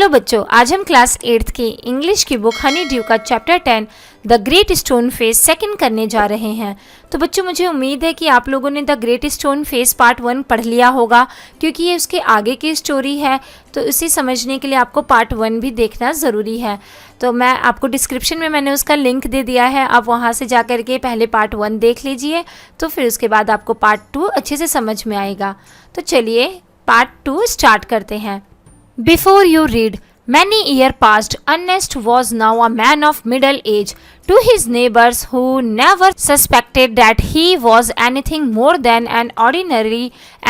Hello बच्चों, आज हम क्लास 8th की इंग्लिश की बुक हनी ड्यू का chapter 10 the great Stone face second करने जा रहे हैं। तो बच्चों, मुझे उम्मीद है कि आप लोगों ने the great Stone face part 1 पढ़ लिया होगा, क्योंकि ये उसके आगे की स्टोरी है। तो इसे समझने के लिए आपको पार्ट 1 भी देखना ज़रूरी है। तो मैं आपको डिस्क्रिप्शन में मैंने उसका लिंक दे दिया है, आप वहाँ से जा कर के पहले पार्ट 1 देख लीजिए, तो फिर उसके बाद आपको पार्ट 2 अच्छे से समझ में आएगा। तो चलिए पार्ट 2 स्टार्ट करते हैं। Before you read, many years passed. Ernest was now a man of middle age. To his neighbors, who never suspected that he was anything more than an ordinary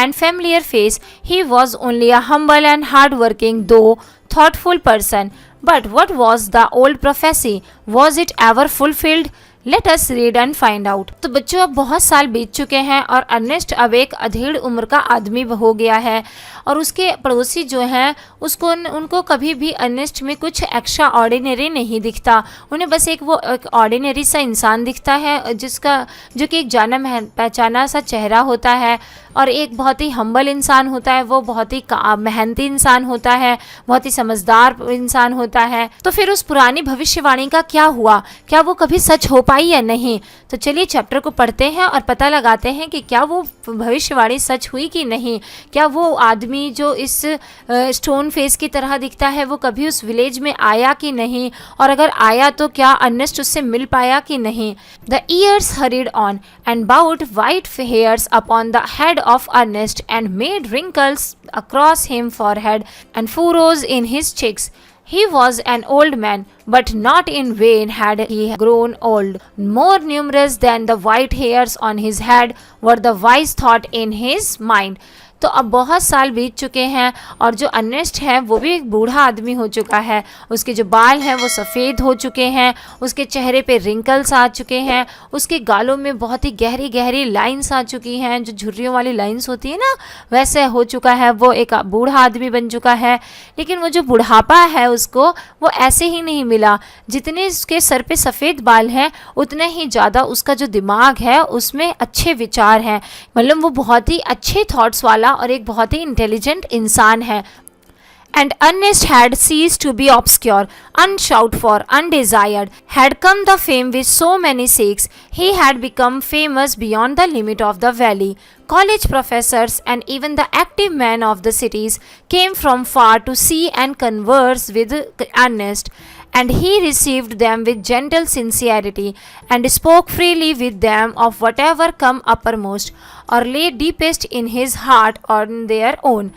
and familiar face, he was only a humble and hard-working, though thoughtful person. But what was the old prophecy? Was it ever fulfilled? Let us read and find out. तो बच्चों, अब बहुत साल बीत चुके हैं और Ernest अब एक अधेड़ उम्र का आदमी हो गया है, और उसके पड़ोसी जो हैं उसको उनको कभी भी अर्नेस्ट में कुछ एक्स्ट्रा ऑर्डिनरी नहीं दिखता। उन्हें बस एक ऑर्डिनरी सा इंसान दिखता है, जो कि एक जाना पहचाना सा चेहरा होता है, और एक बहुत ही हम्बल इंसान होता है। वो बहुत ही मेहनती इंसान होता है, बहुत ही समझदार इंसान होता है। तो फिर उस पुरानी भविष्यवाणी का क्या हुआ? क्या वो कभी सच हो पाई या नहीं? तो चलिए चैप्टर को पढ़ते हैं और पता लगाते हैं कि क्या वो भविष्यवाणी सच हुई कि नहीं। क्या वो आदमी जो इस स्टोन फेस की तरह दिखता है वो कभी उस विलेज में आया कि नहीं, और अगर आया तो क्या अर्नेस्ट उससे मिल पाया कि नहीं। The years hurried on and brought white hairs upon the head of Ernest and made wrinkles across his forehead and furrows in his cheeks. He was an old man, but not in vain had he grown old. More numerous than the white hairs on his head were the wise thought in his mind. तो अब बहुत साल बीत चुके हैं और जो Ernest है वो भी एक बूढ़ा आदमी हो चुका है। उसके जो बाल हैं वो सफ़ेद हो चुके हैं, उसके चेहरे पे रिंकल्स आ चुके हैं, उसके गालों में बहुत ही गहरी गहरी लाइंस आ चुकी हैं, जो झुर्रियों वाली लाइंस होती है ना, वैसे हो चुका है। वो एक बूढ़ा आदमी बन चुका है। लेकिन वो जो बुढ़ापा है उसको वो ऐसे ही नहीं मिला। जितने उसके सर पे सफ़ेद बाल हैं उतने ही ज़्यादा उसका जो दिमाग है उसमें अच्छे विचार हैं। मतलब वो बहुत ही अच्छे थॉट्स वाला और एक बहुत ही इंटेलिजेंट इंसान है। And Ernest had ceased to be obscure, unsought for, undesired. Had come the fame with so many sheikhs, he had become famous beyond the limit of the valley. College professors and even the active men of the cities came from far to see and converse with Ernest. And he received them with gentle sincerity, and spoke freely with them of whatever come uppermost, or lay deepest in his heart on their own.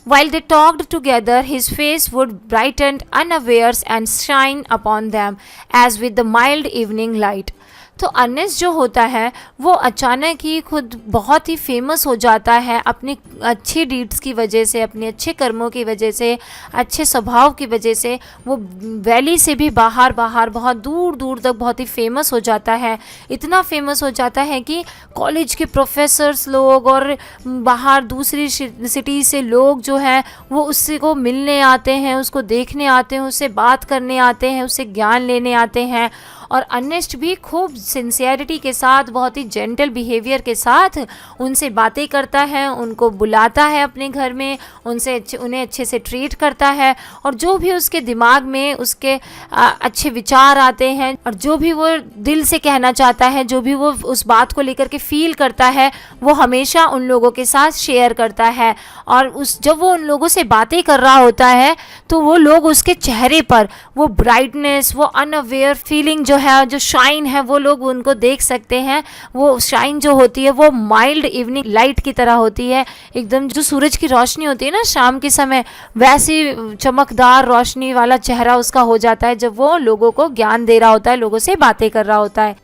While they talked together, his face would brighten unawares and shine upon them as with the mild evening light. तो Ernest जो होता है वो अचानक ही खुद बहुत ही famous हो जाता है अपनी अच्छी डीड्स की वजह से, अपने अच्छे कर्मों की वजह से, अच्छे स्वभाव की वजह से। वो वैली से भी बाहर बहुत दूर दूर तक बहुत ही फेमस हो जाता है। इतना फेमस हो जाता है कि कॉलेज के प्रोफेसर्स लोग और बाहर दूसरी सिटी से लोग जो हैं वो उससे को मिलने आते हैं, उसको देखने आते हैं, उससे बात करने आते हैं, उससे ज्ञान लेने आते हैं। और अर्नेस्ट भी खूब सिंसियरिटी के साथ, बहुत ही जेंटल बिहेवियर के साथ उनसे बातें करता है, उनको बुलाता है अपने घर में, उन्हें अच्छे से ट्रीट करता है। और जो भी उसके दिमाग में उसके अच्छे विचार आते हैं और जो भी वो दिल से कहना चाहता है, जो भी वो उस बात को लेकर के फील करता है, वो हमेशा उन लोगों के साथ शेयर करता है। और जब वो उन लोगों से बातें कर रहा होता है तो वो लोग उसके चेहरे पर वो ब्राइटनेस, वो अनअवेयर फीलिंग जो है, जो शाइन है, वो लोग उनको देख सकते हैं। वो शाइन जो होती है वो माइल्ड इवनिंग लाइट की तरह होती है, एकदम जो सूरज की रोशनी होती है ना शाम के समय, वैसी चमकदार रोशनी वाला चेहरा उसका हो जाता है जब वो लोगों को ज्ञान दे रहा होता है, लोगों से बातें कर रहा होता है।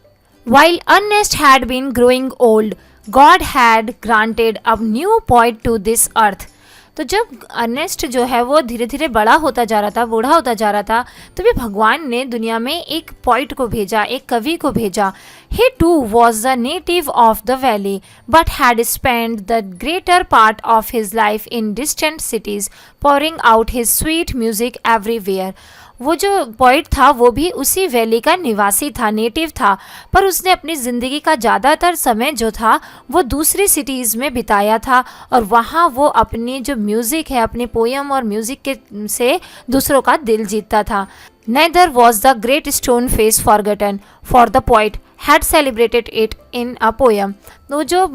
While Ernest had been growing old, God had granted a new poet to this earth. तो जब अर्नेस्ट जो है वो धीरे धीरे बड़ा होता जा रहा था, बूढ़ा होता जा रहा था, तभी भगवान ने दुनिया में एक पोइट को भेजा, एक कवि को भेजा। He too was a native of the valley, but had spent the greater part of his life in distant cities, pouring out his sweet music everywhere. वो जो पॉइट था वो भी उसी वैली का निवासी था, नेटिव था, पर उसने अपनी ज़िंदगी का ज़्यादातर समय जो था वो दूसरी सिटीज़ में बिताया था और वहाँ वो अपनी जो म्यूज़िक है, अपने पोयम और म्यूज़िक के से दूसरों का दिल जीतता था। Neither was the great stone face forgotten, for the poet had celebrated it in a poem. तो जो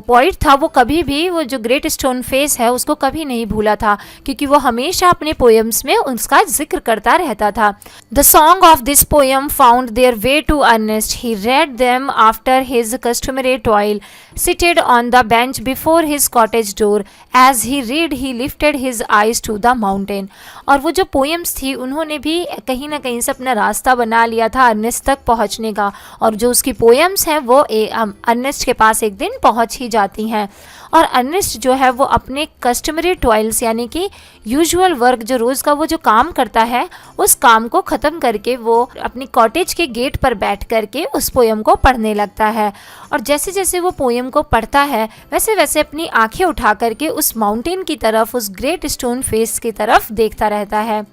पोइट था वो कभी भी वो जो ग्रेट स्टोन फेस है उसको कभी नहीं भूला था, क्योंकि वो हमेशा अपने पोएम्स में उसका जिक्र करता रहता था। The song of this poem found their way to Ernest. He read them after his customary toil, seated on the bench before his cottage door. As he read, he lifted his eyes to the mountain. और वो जो poems थी उन्होंने भी कहीं ना कहीं से अपना रास्ता बना लिया था अर्नेस्ट तक पहुंचने का, और जो उसकी पोएम्स हैं वो अर्नेस्ट के पास एक दिन पहुंच ही जाती हैं। और अर्नेस्ट जो है वो अपने कस्टमरी टॉयल्स यानी कि यूजुअल वर्क, जो रोज़ का वो जो काम करता है उस काम को ख़त्म करके वो अपनी कॉटेज के गेट पर बैठ करके उस पोएम को पढ़ने लगता है। और जैसे जैसे वो पोएम को पढ़ता है वैसे वैसे अपनी आंखें उठा करके उस माउंटेन की तरफ, उस ग्रेट स्टोन फेस की तरफ देखता रहता है।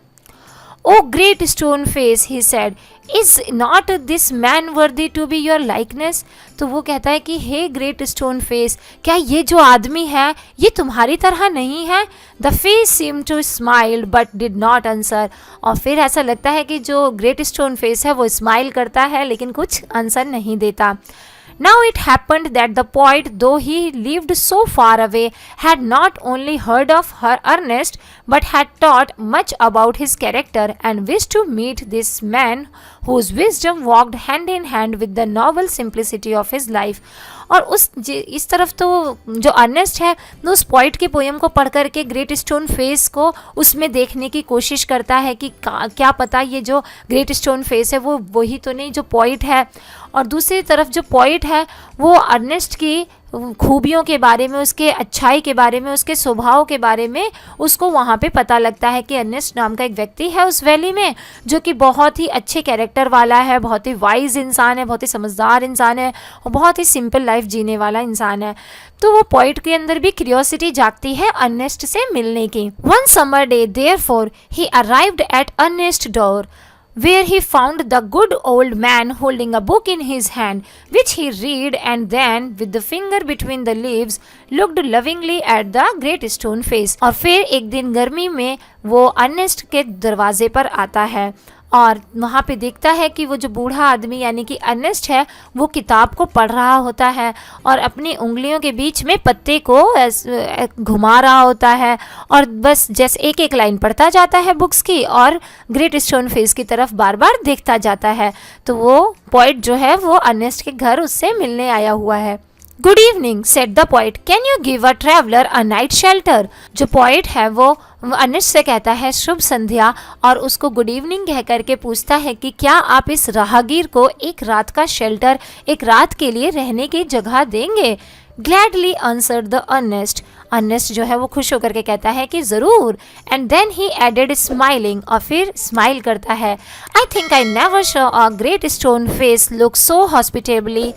"O great stone face," he said, "is not this man worthy to be your likeness?" तो वो कहता है कि हे ग्रेट स्टोन फेस, क्या ये जो आदमी है ये तुम्हारी तरह नहीं है? The face seemed to smile but did not answer. और फिर ऐसा लगता है कि जो ग्रेट स्टोन फेस है वो स्माइल करता है लेकिन कुछ आंसर नहीं देता। Now it happened that the poet, though he lived so far away, had not only heard of her Ernest, but had thought much about his character and wished to meet this man whose wisdom walked hand in hand with the novel simplicity of his life. और इस तरफ तो जो Ernest है वो उस poet के poem को पढ़ कर के ग्रेट स्टोन फेस को उसमें देखने की कोशिश करता है कि क्या पता ये जो ग्रेट स्टोन फेस है वो वही तो नहीं जो पोइट है। और दूसरी तरफ जो पोइट है वो अर्नेस्ट की खूबियों के बारे में, उसके अच्छाई के बारे में, उसके स्वभाव के बारे में उसको वहाँ पे पता लगता है कि अर्नेस्ट नाम का एक व्यक्ति है उस वैली में जो कि बहुत ही अच्छे कैरेक्टर वाला है, बहुत ही वाइज इंसान है, बहुत ही समझदार इंसान है और बहुत ही सिंपल लाइफ जीने वाला इंसान है। तो वो पोइट के अंदर भी क्यूरियोसिटी जागती है अर्नेस्ट से मिलने की। One summer day therefore he arrived at Ernest door, where he found the good old man holding a book in his hand, which he read and then, with the finger between the leaves, looked lovingly at the great stone face. और फिर एक दिन गर्मी में वो Ernest के दरवाजे पर आता है और वहाँ पे देखता है कि वो जो बूढ़ा आदमी यानी कि अर्नेस्ट है वो किताब को पढ़ रहा होता है और अपनी उंगलियों के बीच में पत्ते को घुमा रहा होता है और बस जैसे एक एक लाइन पढ़ता जाता है बुक्स की और ग्रेट स्टोन फेस की तरफ बार बार देखता जाता है। तो वो पोइट जो है वो अर्नेस्ट के घर उससे मिलने आया हुआ है। "Good evening," said the poet. "Can you give a traveler a night shelter?" जो पोइट है वो अर्नेस्ट से कहता है शुभ संध्या और उसको गुड इवनिंग कह करके पूछता है कि क्या आप इस राहगीर को एक रात का शेल्टर, एक रात के लिए रहने की जगह देंगे? Gladly answered the Ernest. Ernest जो है वो खुश होकर के कहता है कि ज़रूर। And then he added smiling, और फिर स्माइल करता है, "I think I never saw a great stone face look so hospitably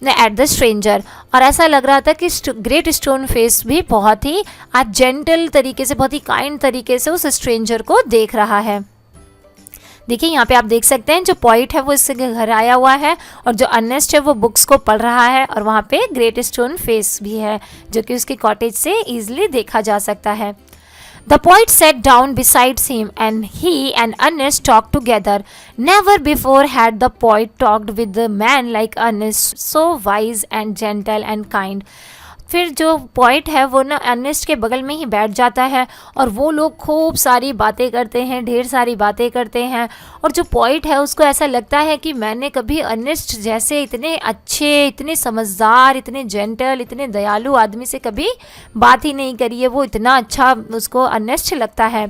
at the stranger." और ऐसा लग रहा था कि ग्रेट स्टोन फेस भी बहुत ही आज जेंटल तरीके से, बहुत ही काइंड तरीके से उस स्ट्रेंजर को देख रहा है। देखिए यहाँ पे आप देख सकते हैं जो पोइट है वो इससे घर आया हुआ है और जो अर्नेस्ट है वो बुक्स को पढ़ रहा है और वहाँ पे ग्रेट स्टोन फेस भी है जो कि उसकी कॉटेज से ईजिली देखा जा सकता है। The poet sat down beside him and he and Ernest talked together. Never before had the poet talked with a man like Ernest, so wise and gentle and kind. फिर जो poet है वो ना Ernest के बगल में ही बैठ जाता है और वो लोग खूब सारी बातें करते हैं, ढेर सारी बातें करते हैं और जो पोइट है उसको ऐसा लगता है कि मैंने कभी अर्नेस्ट जैसे इतने अच्छे, इतने समझदार, इतने जेंटल, इतने दयालु आदमी से कभी बात ही नहीं करी है। वो इतना अच्छा उसको अर्नेस्ट लगता है।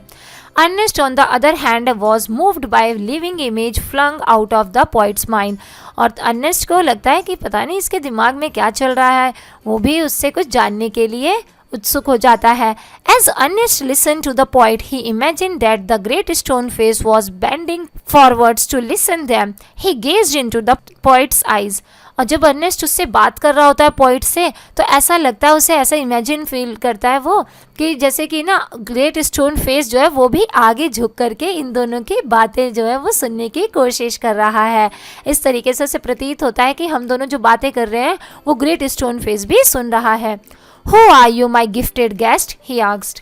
Ernest, on the other hand, was moved by living image flung out of the poet's mind. और अर्नेस्ट को लगता है कि पता नहीं इसके दिमाग में क्या चल रहा है, वो भी उससे कुछ जानने के लिए उत्सुक हो जाता है। As Ernest listened to the poet, he imagined that the great stone face was bending forwards to listen them. He gazed into the poet's eyes. और जब अर्नेस्ट उससे बात कर रहा होता है पॉइंट से, तो ऐसा लगता है उसे, ऐसा इमेजिन फील करता है वो कि जैसे कि ना ग्रेट स्टोन फेस जो है वो भी आगे झुक करके इन दोनों की बातें जो है वो सुनने की कोशिश कर रहा है। इस तरीके से उसे प्रतीत होता है कि हम दोनों जो बातें कर रहे हैं वो ग्रेट स्टोन फेस भी सुन रहा है। Who are you my gifted guest, he asked.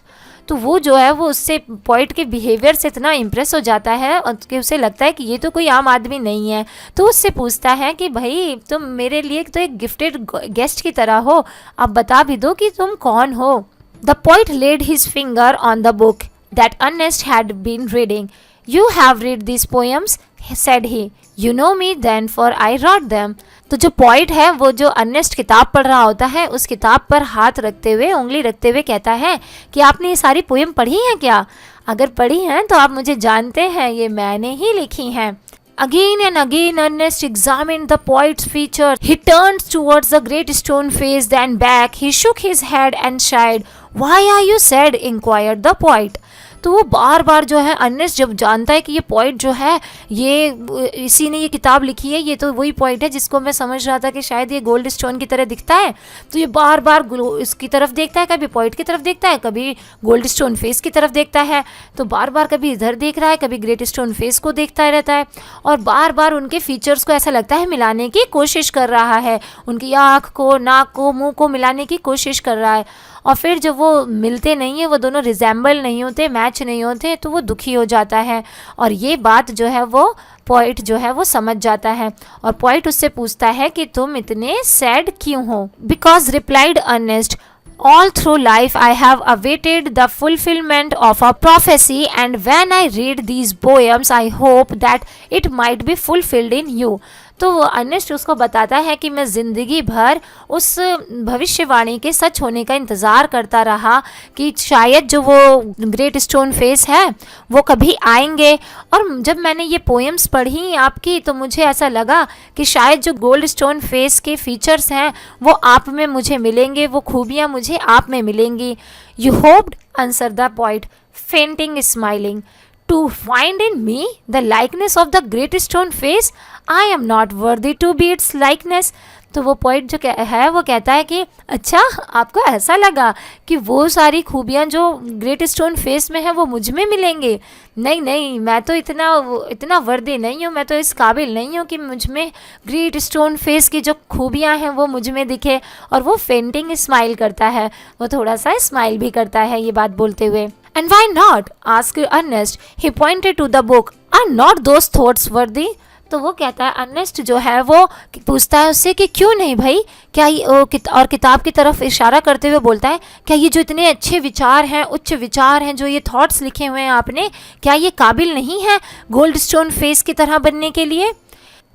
तो वो जो है वो उससे पॉइंट के बिहेवियर से इतना इम्प्रेस हो जाता है और कि उसे लगता है कि ये तो कोई आम आदमी नहीं है। तो उससे पूछता है कि भाई तुम मेरे लिए तो एक गिफ्टेड गेस्ट की तरह हो, अब बता भी दो कि तुम कौन हो। The poet laid his finger on the book that Ernest had been reading. You have read this poems, said he. You know me then, for I wrote them. तो जो पॉइंट है वो जो अर्नेस्ट किताब पढ़ रहा होता है उस किताब पर हाथ रखते हुए, उंगली रखते हुए कहता है कि आपने ये सारी पोएम पढ़ी हैं क्या? अगर पढ़ी हैं तो आप मुझे जानते हैं, ये मैंने ही लिखी हैं। Again and again Ernest examined the poet's features. He turned towards the great stone face, then back. He shook his head and sighed. Why are you sad? inquired the poet. तो वो बार बार जो है अर्नेस्ट जब जानता है कि ये point जो है ये इसी ने ये किताब लिखी है, ये तो वही पॉइंट है जिसको मैं समझ रहा था कि शायद ये गोल्ड स्टोन की तरह दिखता है, तो ये बार बार इसकी तरफ देखता है, कभी पॉइंट की तरफ देखता है, कभी गोल्ड स्टोन फेस की तरफ देखता है, तो बार बार कभी इधर देख रहा है, कभी ग्रेट स्टोन फेस को देखता रहता है और बार बार उनके फीचर्स को ऐसा लगता है मिलाने की कोशिश कर रहा है, उनकी आँख को, नाक को, मुँह को मिलाने की कोशिश कर रहा है। और फिर जब वो मिलते नहीं है, वो दोनों रिजेंबल नहीं होते, मैच नहीं होते, तो वो दुखी हो जाता है और ये बात जो है वो पॉइंट जो है वो समझ जाता है और पॉइंट उससे पूछता है कि तुम इतने सैड क्यों हो। Because replied Ernest, all through life I have awaited the fulfillment of a prophecy, and when I read these poems I hope that it might be fulfilled in you. तो वो अर्नेस्ट उसको बताता है कि मैं ज़िंदगी भर उस भविष्यवाणी के सच होने का इंतज़ार करता रहा कि शायद जो वो ग्रेट स्टोन फेस है वो कभी आएंगे, और जब मैंने ये पोएम्स पढ़ी आपकी तो मुझे ऐसा लगा कि शायद जो गोल्ड स्टोन फेस के फीचर्स हैं वो आप में मुझे मिलेंगे, वो खूबियाँ मुझे आप में मिलेंगी। You hoped, answer the point, fainting smiling, to find in me the likeness of the great stone face. I am not worthy to be its likeness. तो वो पॉइंट जो है वो कहता है कि अच्छा आपको ऐसा लगा कि वो सारी खूबियाँ जो ग्रेट स्टोन फेस में है वो मुझ में मिलेंगे। नहीं नहीं, मैं तो इतना वर्दी नहीं हूँ, मैं तो इस काबिल नहीं हूँ कि मुझ में ग्रेट स्टोन फेस की जो खूबियाँ हैं वो मुझ में दिखे। और वो फेंटिंग स्माइल करता है, वो थोड़ा सा स्माइल भी करता है ये बात बोलते हुए। And why not? asked Ernest. He pointed to the book. Are not those thoughts worthy? तो वो कहता है, अर्नेस्ट जो है वो पूछता है उससे कि क्यों नहीं भाई, क्या ये और किताब की तरफ इशारा करते हुए बोलता है, क्या ये जो इतने अच्छे विचार हैं, उच्च विचार हैं, जो ये थॉट्स लिखे हुए हैं आपने, क्या ये काबिल नहीं है गोल्ड स्टोन फेस की तरह बनने के लिए?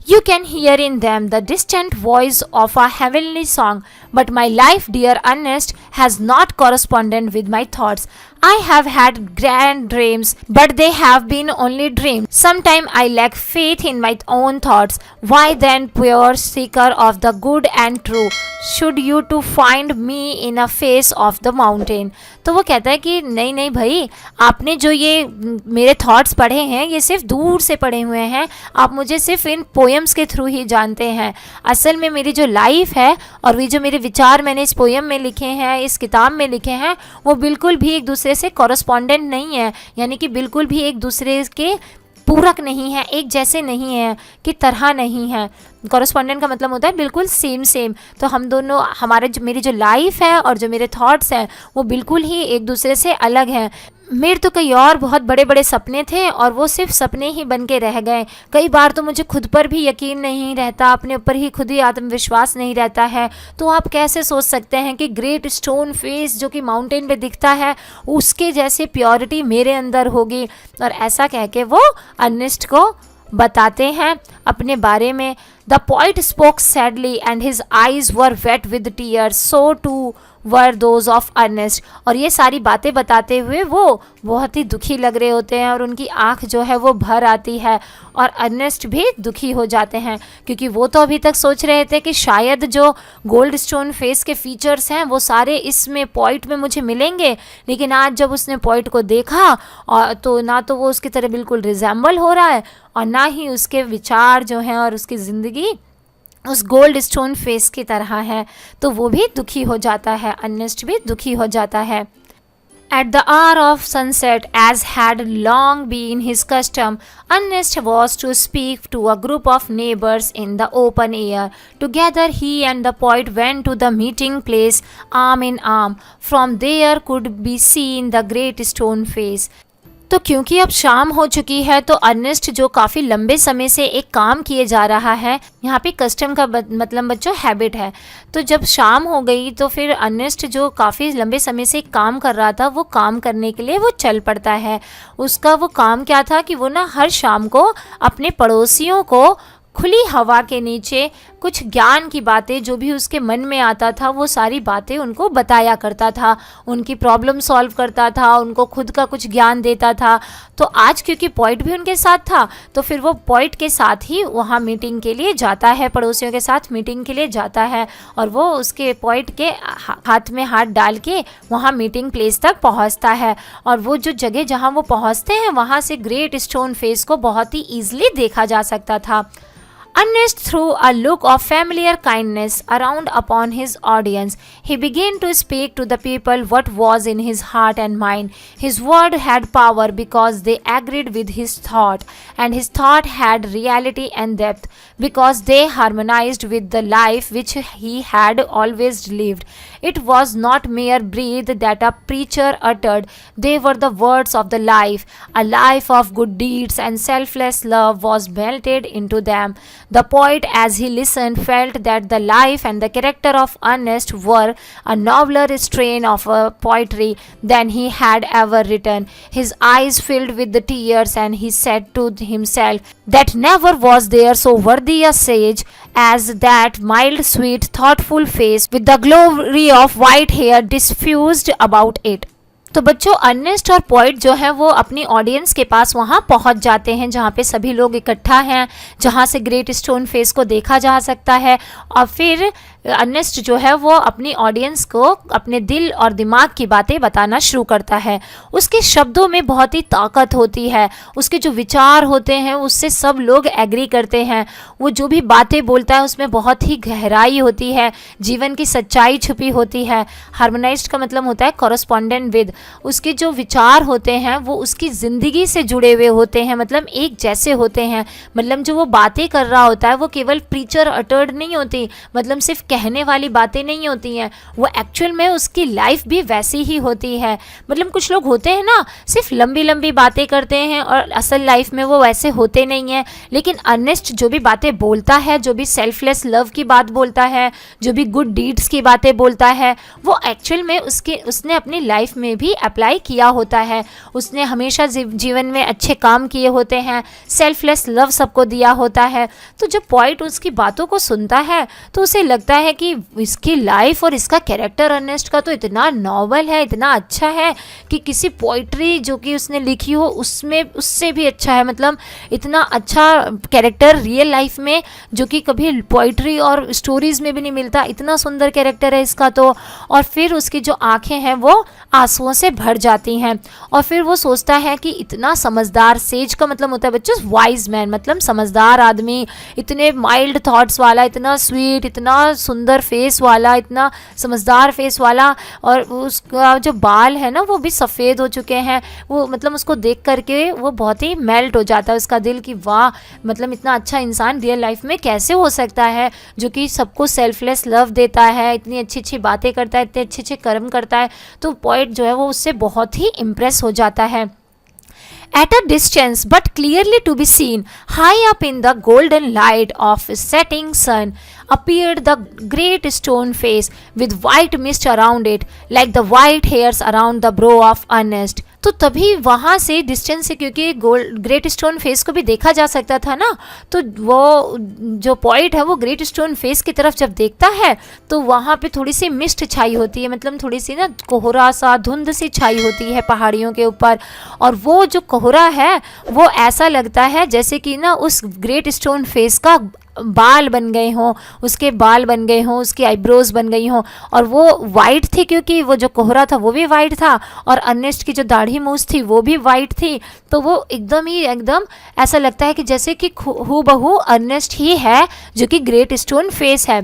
You can hear in them the distant voice of a heavenly song, but my life, dear Ernest, has not corresponded with my thoughts. I have had grand dreams, but they have been only dreams. Sometimes I lack faith in my own thoughts. Why then, pure seeker of the good and true, should you to find me in a face of the mountain? तो वो कहता है कि नहीं नहीं भाई, आपने जो ये मेरे थॉट्स पढ़े हैं ये सिर्फ दूर से पढ़े हुए हैं, आप मुझे सिर्फ इन पोएम्स के थ्रू ही जानते हैं। असल में मेरी जो लाइफ है और ये जो मेरे विचार मैंने इस पोएम में लिखे हैं, इस किताब में लिखे हैं, वो बिल्कुल भी एक दूसरे से कॉरस्पॉन्डेंट नहीं है, यानी कि बिल्कुल भी एक दूसरे के पूरक नहीं है, एक जैसे नहीं है, कि तरह नहीं है। कॉरस्पॉन्डेंट का मतलब होता है बिल्कुल सेम। तो हम दोनों, मेरी जो लाइफ है और जो मेरे थॉट्स हैं वो बिल्कुल ही एक दूसरे से अलग हैं। मेरे तो कई और बहुत बड़े बड़े सपने थे और वो सिर्फ सपने ही बन के रह गए। कई बार तो मुझे खुद पर भी यकीन नहीं रहता, अपने ऊपर ही खुद ही आत्मविश्वास नहीं रहता है। तो आप कैसे सोच सकते हैं कि ग्रेट स्टोन फेस जो कि माउंटेन पे दिखता है उसके जैसे प्योरिटी मेरे अंदर होगी। और ऐसा कह के वो अर्नेस्ट को बताते हैं अपने बारे में। The poet spoke sadly and his eyes were wet with tears, so too were those of Ernest. और ये सारी बातें बताते हुए वो बहुत ही दुखी लग रहे होते हैं और उनकी आंख जो है वो भर आती है और अर्नेस्ट भी दुखी हो जाते हैं, क्योंकि वो तो अभी तक सोच रहे थे कि शायद जो गोल्ड स्टोन फेस के फीचर्स हैं वो सारे इसमें पॉइंट में मुझे मिलेंगे, लेकिन आज जब उसने पॉइंट को देखा और तो ना तो वो उसकी तरह बिल्कुल रिजेंबल हो रहा है और ना ही उसके विचार जो हैं और उसकी ज़िंदगी उस गोल्ड स्टोन फेस की तरह है। तो वो भी दुखी हो जाता है, अर्नेस्ट भी दुखी हो जाता है। At the hour of sunset, as had long been his custom, Ernest was to speak to a group of neighbors in the open air. Together he and the poet went to the meeting place arm in arm. From there could be seen the great stone face. तो क्योंकि अब शाम हो चुकी है तो Ernest जो काफ़ी लंबे समय से एक काम किए जा रहा है, यहाँ पे कस्टम का मतलब बच्चों हैबिट है। तो जब शाम हो गई तो फिर अर्नेस्ट जो काफ़ी लंबे समय से एक काम कर रहा था, वो काम करने के लिए वो चल पड़ता है। उसका वो काम क्या था कि वो ना हर शाम को अपने पड़ोसियों को खुली हवा के नीचे कुछ ज्ञान की बातें जो भी उसके मन में आता था वो सारी बातें उनको बताया करता था, उनकी प्रॉब्लम सॉल्व करता था, उनको खुद का कुछ ज्ञान देता था। तो आज क्योंकि पॉइंट भी उनके साथ था तो फिर वो पॉइंट के साथ ही वहाँ मीटिंग के लिए जाता है, पड़ोसियों के साथ मीटिंग के लिए जाता है और वो उसके पॉइंट के हाथ में हाथ डाल के वहाँ मीटिंग प्लेस तक पहुँचता है। और वो जो जगह जहाँ वो पहुँचते हैं वहाँ से ग्रेट स्टोन फेस को बहुत ही ईजिली देखा जा सकता था। Ernest threw a look of familiar kindness around upon his audience. He began to speak to the people what was in his heart and mind. His word had power because they agreed with his thought, and his thought had reality and depth because they harmonized with the life which he had always lived. It was not mere breath that a preacher uttered, they were the words of the life. A life of good deeds and selfless love was melted into them. The poet, as he listened, felt that the life and the character of Ernest were a nobler strain of poetry than he had ever written. His eyes filled with the tears, and he said to himself that never was there so worthy a sage as that mild, sweet, thoughtful face with the glory of white hair diffused about it. तो बच्चों Ernest और point जो है वो अपनी audience के पास वहाँ पहुँच जाते हैं जहाँ पे सभी लोग इकट्ठा हैं, जहाँ से ग्रेट स्टोन फेस को देखा जा सकता है। और फिर अर्नेस्ट जो है वो अपनी ऑडियंस को अपने दिल और दिमाग की बातें बताना शुरू करता है। उसके शब्दों में बहुत ही ताकत होती है, उसके जो विचार होते हैं उससे सब लोग एग्री करते हैं। वो जो भी बातें बोलता है उसमें बहुत ही गहराई होती है, जीवन की सच्चाई छुपी होती है। हार्मोनाइज्ड का मतलब होता है कॉरस्पॉन्डेंट विद। उसके जो विचार होते हैं वो उसकी ज़िंदगी से जुड़े हुए होते हैं, मतलब एक जैसे होते हैं। मतलब जो वो बातें कर रहा होता है वो केवल प्रीचर अटर्ड नहीं होती, मतलब सिर्फ कहने वाली बातें नहीं होती हैं, वो एक्चुअल में उसकी लाइफ भी वैसी ही होती है। मतलब कुछ लोग होते हैं ना सिर्फ लंबी लंबी बातें करते हैं और असल लाइफ में वो वैसे होते नहीं हैं। लेकिन अर्नेस्ट जो भी बातें बोलता है, जो भी सेल्फलेस लव की बात बोलता है, जो भी गुड डीड्स की बातें बोलता है, वो एक्चुअल में उसने अपनी लाइफ में भी अप्लाई किया होता है। उसने हमेशा जीवन में अच्छे काम किए होते हैं, सेल्फलेस लव सबको दिया होता है। तो जब पॉइंट उसकी बातों को सुनता है तो उसे लगता है कि इसकी लाइफ और इसका कैरेक्टर अर्नेस्ट का तो इतना नॉवल है, इतना अच्छा है कि किसी पोइट्री जो कि उसने लिखी हो उसमें उससे भी अच्छा है। मतलब इतना अच्छा कैरेक्टर रियल लाइफ में जो कि कभी पोइट्री और स्टोरीज़ में भी नहीं मिलता, इतना सुंदर कैरेक्टर है इसका तो। और फिर उसकी जो आंखें हैं वो आंसुओं से भर जाती हैं और फिर वो सोचता है कि इतना समझदार, सेज का मतलब होता है बच्चों वाइज मैन, मतलब समझदार आदमी, इतने माइल्ड थॉट्स वाला, इतना स्वीट, इतना सुंदर फेस वाला, इतना समझदार फेस वाला, और उसका जो बाल है ना वो भी सफ़ेद हो चुके हैं। वो मतलब उसको देख करके वो बहुत ही मेल्ट हो जाता है उसका दिल कि वाह, मतलब इतना अच्छा इंसान रियल लाइफ में कैसे हो सकता है जो कि सबको सेल्फलेस लव देता है, इतनी अच्छी अच्छी बातें करता है, इतने अच्छे अच्छे कर्म करता है। तो पॉइंट जो है वो उससे बहुत ही इम्प्रेस हो जाता है। At a distance, but clearly to be seen, high up in the golden light of a setting sun, appeared the great stone face with white mist around it, like the white hairs around the brow of Ernest. तो तभी वहाँ से distance से, क्योंकि great Stone face को भी देखा जा सकता था ना, तो वो जो पॉइंट है वो ग्रेट स्टोन फेस की तरफ जब देखता है तो वहाँ पे थोड़ी सी मिस्ट छाई होती है, मतलब थोड़ी सी ना कोहरा सा, धुंध सी छाई होती है पहाड़ियों के ऊपर। और वो जो कोहरा है वो ऐसा लगता है जैसे कि ना उस ग्रेट स्टोन फेस का बाल बन गए हों, उसके बाल बन गए हों, उसकी आईब्रोज बन गई हों, और वो वाइट थी क्योंकि वो जो कोहरा था वो भी वाइट था, और अर्नेस्ट की जो दाढ़ी मूछ थी वो भी वाइट थी। तो वो एकदम ऐसा लगता है कि जैसे कि हूबहू अर्नेस्ट ही है जो कि ग्रेट स्टोन फेस है।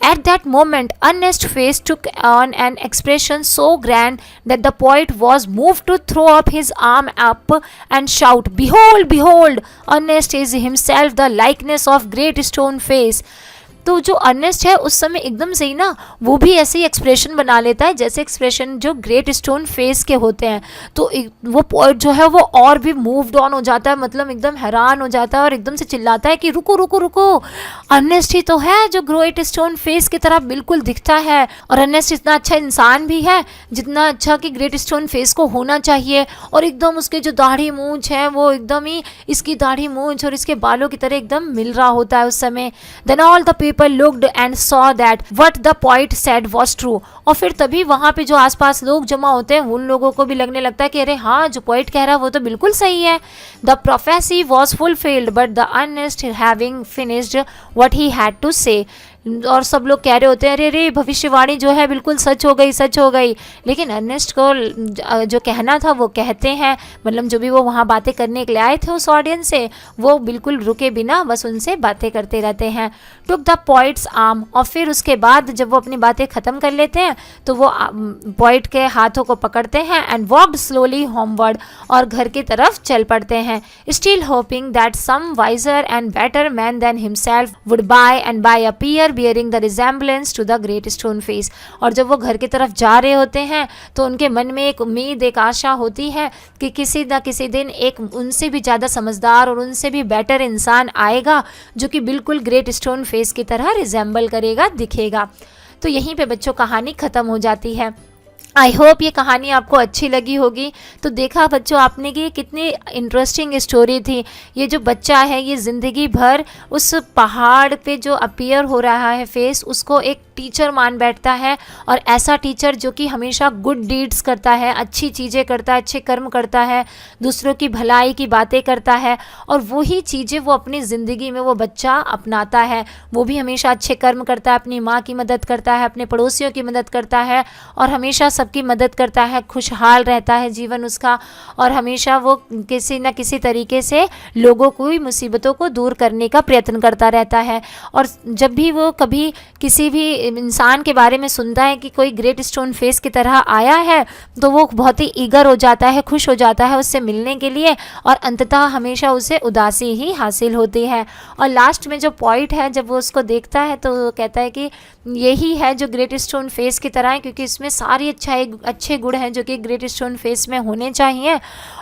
At that moment Ernest face took on an expression so grand that the poet was move to throw up his arm up and shout, behold behold, Ernest is himself the likeness of Great Stone Face. तो जो Ernest है उस समय एकदम से ही ना वो भी ऐसे ही एक्सप्रेशन बना लेता है जैसे एक्सप्रेशन जो ग्रेट स्टोन फेस के होते हैं। तो वो पोएट जो है वो और भी मूव्ड ऑन हो जाता है, मतलब एकदम हैरान हो जाता है और एकदम से चिल्लाता है कि रुको रुको रुको, अर्नेस्ट ही तो है जो ग्रेट स्टोन फेस की तरह बिल्कुल दिखता है, और अर्नेस्ट इतना अच्छा इंसान भी है जितना अच्छा कि ग्रेट स्टोन फेस को होना चाहिए। और एकदम उसके जो दाढ़ी मूंछ है वो एकदम ही इसकी दाढ़ी मूंछ और इसके बालों की तरह एकदम मिल रहा होता है उस समय। Then all the people looked and saw that what the poet said was true। और फिर तभी वहाँ पे जो आसपास लोग जमा होते हैं उन लोगों को भी लगने लगता है कि अरे हाँ, जो पोइट कह रहा है वो तो बिल्कुल सही है। The prophecy was fulfilled but the earnest having finished what he had to say। और सब लोग कह रहे होते हैं अरे अरे भविष्यवाणी जो है बिल्कुल सच हो गई, सच हो गई। लेकिन अर्नेस्ट को जो कहना था वो कहते हैं, मतलब जो भी वो वहाँ बातें करने के लिए आए थे उस ऑडियंस से, वो बिल्कुल रुके बिना बस उनसे बातें करते रहते हैं। टुक द पोइट्स आर्म, और फिर उसके बाद जब वो अपनी बातें ख़त्म कर लेते हैं तो वो पोइट के हाथों को पकड़ते हैं एंड वॉक्ड स्लोली होमवर्ड, और घर की तरफ चल पड़ते हैं। Still hoping that some wiser and better man than himself would by and by appear bearing the resemblance to the great stone face। और जब वो घर की तरफ जा रहे होते हैं तो उनके मन में एक उम्मीद, एक आशा होती है कि किसी न किसी दिन एक उनसे भी ज़्यादा समझदार और उनसे भी बेटर इंसान आएगा जो कि बिल्कुल ग्रेट स्टोन फेस की तरह रिजेंबल करेगा, दिखेगा। तो यहीं पे बच्चों कहानी ख़त्म हो जाती है। आई होप ये कहानी आपको अच्छी लगी होगी। तो देखा बच्चों आपने कि कितनी इंटरेस्टिंग स्टोरी थी। ये जो बच्चा है ये ज़िंदगी भर उस पहाड़ पे जो अपीयर हो रहा है फेस, उसको एक टीचर मान बैठता है, और ऐसा टीचर जो कि हमेशा गुड डीड्स करता है, अच्छी चीज़ें करता है, अच्छे कर्म करता है, दूसरों की भलाई की बातें करता है, और वही चीज़ें वो अपनी ज़िंदगी में वो बच्चा अपनाता है। वो भी हमेशा अच्छे कर्म करता है, अपनी माँ की मदद करता है, अपने पड़ोसियों की मदद करता है, और हमेशा सबकी मदद करता है, खुशहाल रहता है जीवन उसका, और हमेशा वो किसी न किसी तरीके से लोगों को ही मुसीबतों को दूर करने का प्रयत्न करता रहता है। और जब भी वो कभी किसी भी इंसान के बारे में सुनता है कि कोई ग्रेट स्टोन फेस की तरह आया है तो वो बहुत ही ईगर हो जाता है, खुश हो जाता है उससे मिलने के लिए, और अंततः हमेशा उसे उदासी ही हासिल होती है। और लास्ट में जो पॉइंट है जब वो उसको देखता है तो वो कहता है कि यही है जो ग्रेट स्टोन फेस की तरह है, क्योंकि इसमें सारी अच्छे गुण हैं जो कि ग्रेट स्टोन फेस में होने चाहिए।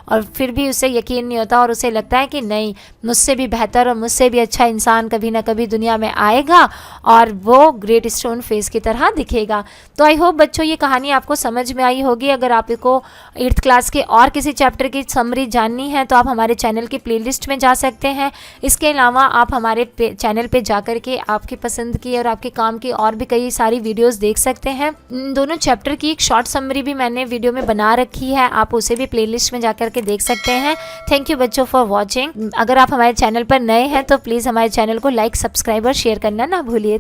और फिर भी उसे यकीन नहीं होता और उसे लगता है कि नहीं, मुझसे भी बेहतर और मुझसे भी अच्छा इंसान कभी ना कभी दुनिया में आएगा और वो ग्रेट स्टोन फेस की तरह दिखेगा। तो आई होप बच्चों ये कहानी आपको समझ में आई होगी। अगर आपको 8th क्लास के और किसी चैप्टर की समरी जाननी है तो आप हमारे चैनल की प्लेलिस्ट में जा सकते हैं। इसके अलावा आप हमारे चैनल पे जाकर के आपकी पसंद की और आपके काम की और भी कई सारी वीडियोस देख सकते हैं। दोनों चैप्टर की एक शॉर्ट समरी भी मैंने वीडियो में बना रखी है, आप उसे भी प्लेलिस्ट में जाकर के देख सकते हैं। थैंक यू बच्चों फॉर वॉचिंग। अगर आप हमारे चैनल पर नए हैं तो प्लीज़ हमारे चैनल को लाइक, सब्सक्राइब और शेयर करना ना भूलिए।